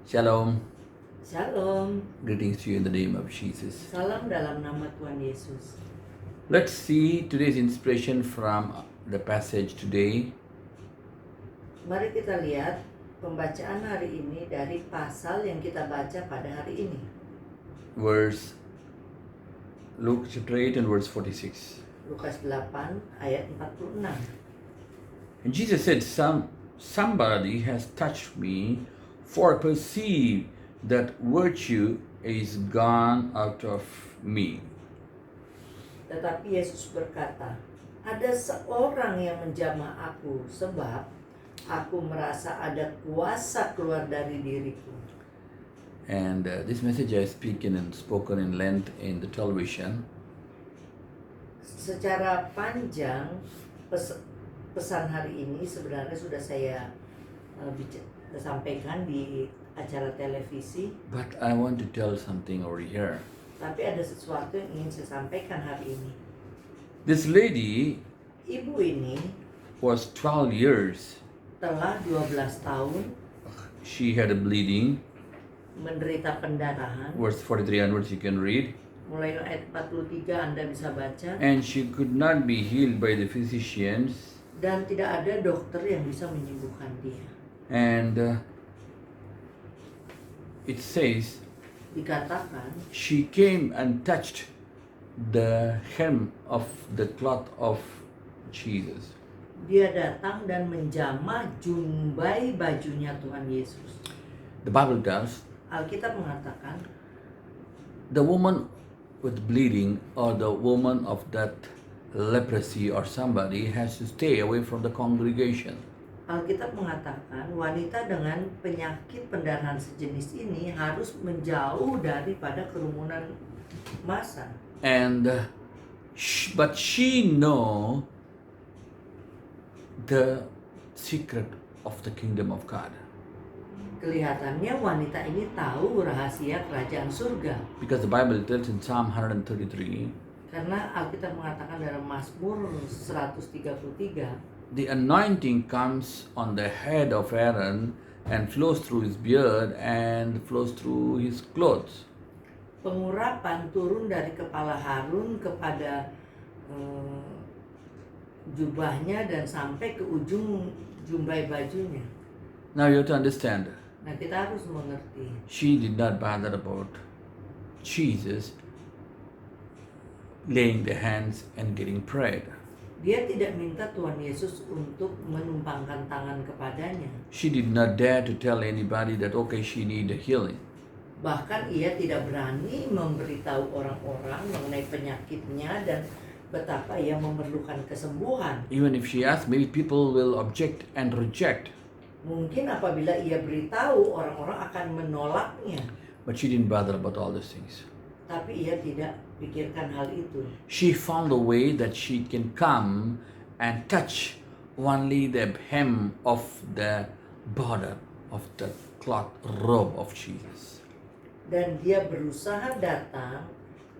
Shalom. Shalom. Greetings to you in the name of Jesus. Salam dalam nama Tuhan Yesus. Let's see today's inspiration from the passage today. Mari kita lihat pembacaan hari ini dari pasal yang kita baca pada hari ini. Luke chapter 8 and verse 46. Lukas 8 ayat 46. And Jesus said, somebody has touched me, for I perceive that virtue is gone out of me. Tetapi Yesus berkata, ada seorang yang menjamah aku sebab aku merasa ada kuasa keluar dari diriku. And this message I spoken in length in the television. Secara panjang pesan hari ini sebenarnya sudah saya sampaikan di acara televisi. But I want to tell something over here. Tapi ada sesuatu yang ingin saya sampaikan hari ini. This lady, ibu ini, was 12 years. Telah 12 tahun. She had a bleeding. Menderita pendarahan. Verse 43 onwards you can read. Mulai ayat 43 Anda bisa baca. And she could not be healed by the physicians. Dan tidak ada dokter yang bisa menyembuhkan dia. And it says, dikatakan, she came and touched the hem of the cloth of Jesus. Dia datang dan menjamah jumbai bajunya Tuhan Yesus. The Bible tells, Alkitab mengatakan, the woman with bleeding or the woman of that leprosy or somebody has to stay away from the congregation. Alkitab mengatakan wanita dengan penyakit pendarahan sejenis ini harus menjauh daripada kerumunan massa. And but she know the secret of the kingdom of God. Kelihatannya wanita ini tahu rahasia kerajaan surga. Because the Bible tells in Psalm 133. Karena Alkitab mengatakan dalam Mazmur 133. The anointing comes on the head of Aaron and flows through his beard and flows through his clothes. Pengurapan turun dari kepala Harun kepada jubahnya dan sampai ke ujung jumbai bajunya. Now you have to understand. Nah, kita harus mengerti. She did not bother about Jesus laying the hands and getting prayed. Dia tidak minta Tuhan Yesus untuk menumpangkan tangan kepadanya. She did not dare to tell anybody that okay, she need a healing. Bahkan ia tidak berani memberitahu orang-orang mengenai penyakitnya dan betapa ia memerlukan kesembuhan. Even if she asked, maybe people will object and reject. Mungkin apabila ia beritahu, orang-orang akan menolaknya. But she didn't bother about all these things. Tapi ia tidak pikirkan hal itu. She found a way that she can come and touch only the hem of the border of the cloth robe of Jesus. Dan dia berusaha datang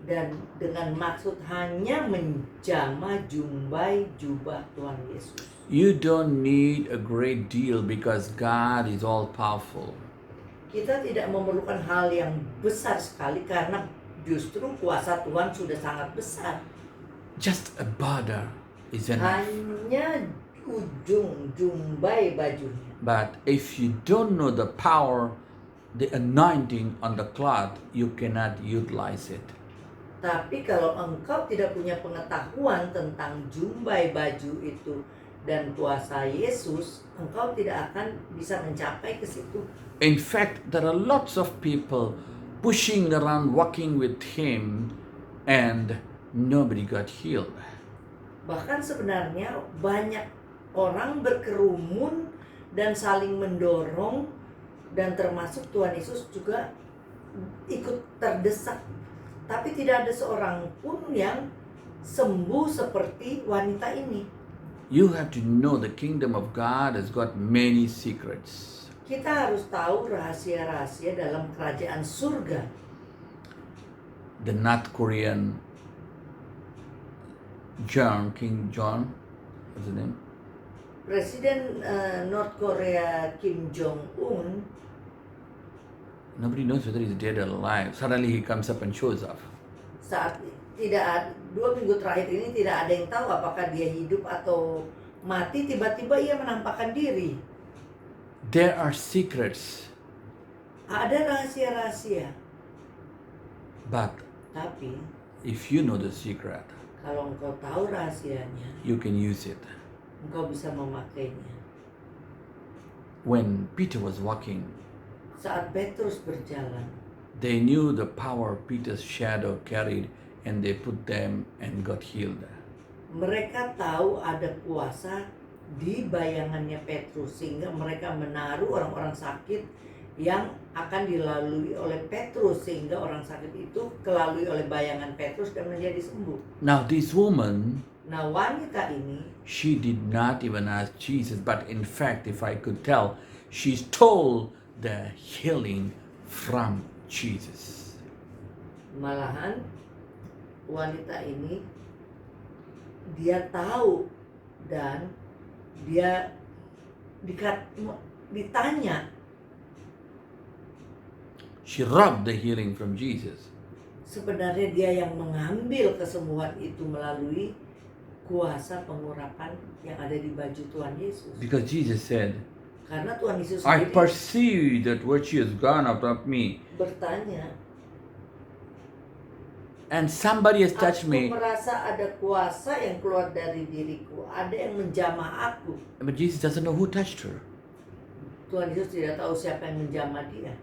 dan dengan maksud hanya menjamah jumbai jubah Tuhan Yesus. You don't need a great deal because God is all powerful. Kita tidak memerlukan hal yang besar sekali karena justru kuasa Tuhan sudah sangat besar. Just a border is enough. Hanya ujung jumbai bajunya. But if you don't know the power, the anointing on the cloth, you cannot utilize it. Tapi kalau engkau tidak punya pengetahuan tentang jumbai baju itu dan kuasa Yesus, engkau tidak akan bisa mencapai ke situ. In fact, there are lots of people pushing around, walking with him, and nobody got healed. Bahkan sebenarnya banyak orang berkerumun dan saling mendorong, dan termasuk Tuhan Yesus juga ikut terdesak. Tapi tidak ada seorang pun yang sembuh seperti wanita ini. You have to know the kingdom of God has got many secrets. Kita harus tahu rahasia-rahasia dalam kerajaan surga. The North Korean King John, what's his name? Presiden North Korea Kim Jong Un Nobody knows whether he's dead or alive. Suddenly he comes up and shows up. Saat 2 minggu terakhir ini tidak ada yang tahu apakah dia hidup atau mati, tiba-tiba ia menampakkan diri. There are secrets, Ada rahasia-rahasia. but Tapi if you know the secret, kalau engkau tahu rahasianya, you can use it. engkau bisa memakainya. When Peter was walking, Saat Petrus berjalan, they knew the power Peter's shadow carried and they put them and got healed. mereka tahu ada kuasa di bayangannya Petrus sehingga mereka menaruh orang-orang sakit yang akan dilalui oleh Petrus sehingga orang sakit itu kelalui oleh bayangan Petrus dan menjadi sembuh. Now this woman, Nah, wanita ini she did not even ask Jesus, but in fact, if I could tell, she stole the healing from Jesus. malahan wanita ini dia tahu dan dia ditanya, She robbed the healing from Jesus. sebenarnya dia yang mengambil kesembuhan itu melalui kuasa pengurapan yang ada di baju Tuhan Yesus. Because Jesus said, Karena Tuhan Yesus I sendiri perceive that virtue has gone out of me, bertanya, and somebody has touched aku me. merasa ada kuasa yang keluar dari diriku, ada yang menjamah aku. But Jesus doesn't know who touched her. Tuhan Yesus tidak tahu siapa yang menjamah dia.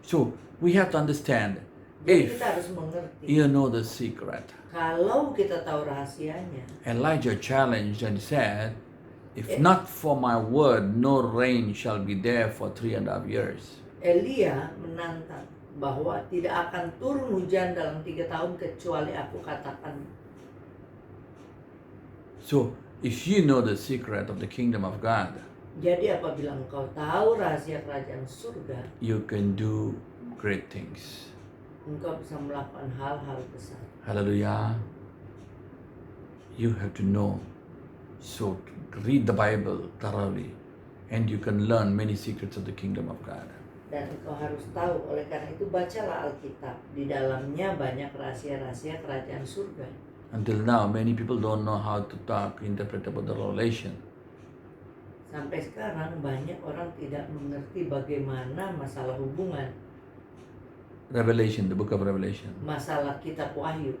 So we have to understand, Jadi if kita harus mengerti, you know the secret. kalau kita tahu rahasianya, Elijah challenged and said, if not for my word, no rain shall be there for 3.5 years. Elia menantang bahwa tidak akan turun hujan dalam 3 tahun kecuali aku katakan. So if you know the secret of the kingdom of God, Jadi apabila engkau tahu rahasia kerajaan surga, you can do great things. engkau bisa melakukan hal-hal besar. Hallelujah. You have to know. So read the Bible thoroughly and you can learn many secrets of the kingdom of God. Dan engkau harus tahu, oleh karena itu bacalah Alkitab. Di dalamnya banyak rahasia-rahasia kerajaan surga. Until now, many people don't know how to talk, interpret about the revelation. Sampai sekarang banyak orang tidak mengerti bagaimana masalah hubungan, Revelation, the book of Revelation. masalah kitab Wahyu.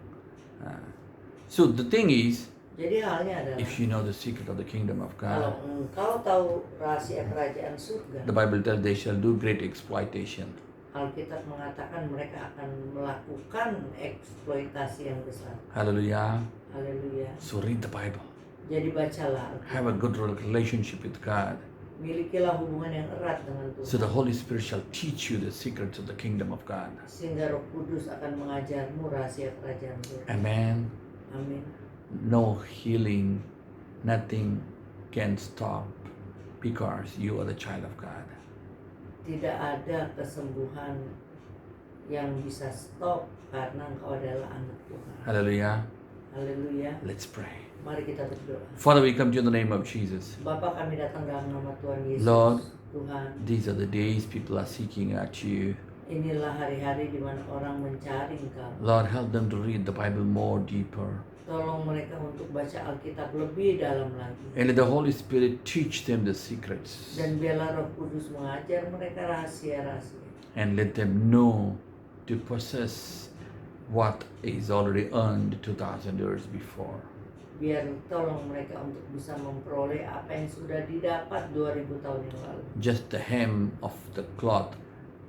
So the thing is, Jadi halnya adalah if you know the secret of the kingdom of kalau God, engkau tahu rahasia kerajaan surga, the Bible tells they shall do great exploitation. Alkitab mengatakan mereka akan melakukan eksploitasi yang besar. Hallelujah. Haleluya. So read the Bible. Jadi bacalah Have a Alkitab. good relationship with God. Milikilah hubungan yang erat dengan So Tuhan. the Holy Spirit shall teach you the secrets of the kingdom of God. Sehingga Roh Kudus akan mengajarmu rahasia kerajaan surga. Amen. Amin. No healing, nothing can stop because you are the child of God. Tidak ada kesembuhan yang bisa stop karena engkau adalah anak Tuhan. Hallelujah. Haleluya. Let's pray. Mari kita berdoa. Father, we come to you in the name of Jesus. Bapa, kami datang dalam nama Tuhan Yesus. Lord, Tuhan, these are the days people are seeking at you. inilah hari-hari di mana orang mencari Engkau. Lord, help them to read the Bible more deeper. Tolong mereka untuk baca Alkitab lebih dalam lagi. And let the Holy Spirit teach them the secrets. Dan biarlah Roh Kudus mengajar mereka rahasia-rahasia. And let them know to possess what is already earned 2,000 years before. Biar tolong mereka untuk bisa memperoleh apa yang sudah didapat 2000 tahun yang lalu. Just the hem of the cloth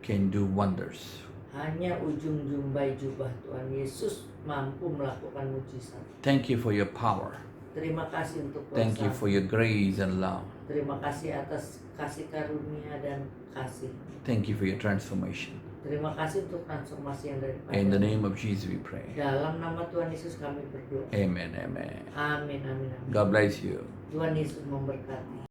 can do wonders. Hanya ujung jumbai jubah Tuhan Yesus mampu melakukan mujizat. Thank you for your power. Terima kasih untuk Thank you kuasa. for your grace and love. Terima kasih atas kasih karunia dan kasih. Thank you for your transformation. Terima kasih untuk transformasi yang daripada. In the name of Jesus we pray. Dalam nama Tuhan Yesus kami berdoa. Amen, amen. Amin, amin, amin. God bless you. Tuhan Yesus memberkati.